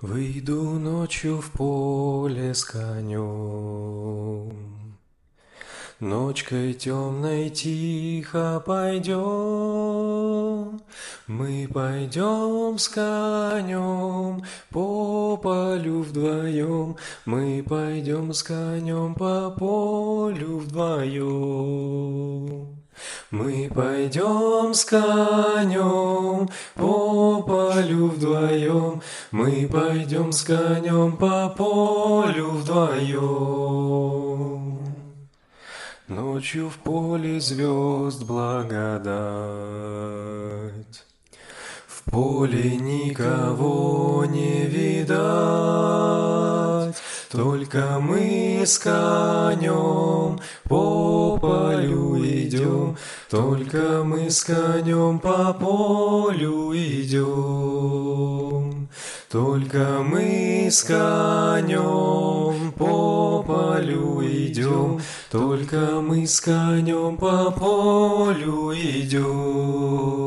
Выйду ночью в поле с конем, ночкой темной тихо пойдем. Мы пойдем с конем по полю вдвоем, мы пойдем с конем по полю вдвоем. Мы пойдем с конем по полю вдвоем, мы пойдем с конем по полю вдвоем. Ночью в поле звезд благодать, в поле никого не видать, только мы с конем по полю идем, только мы с конем по полю идем, только мы с конем по полю идем, только мы с конем по полю идем.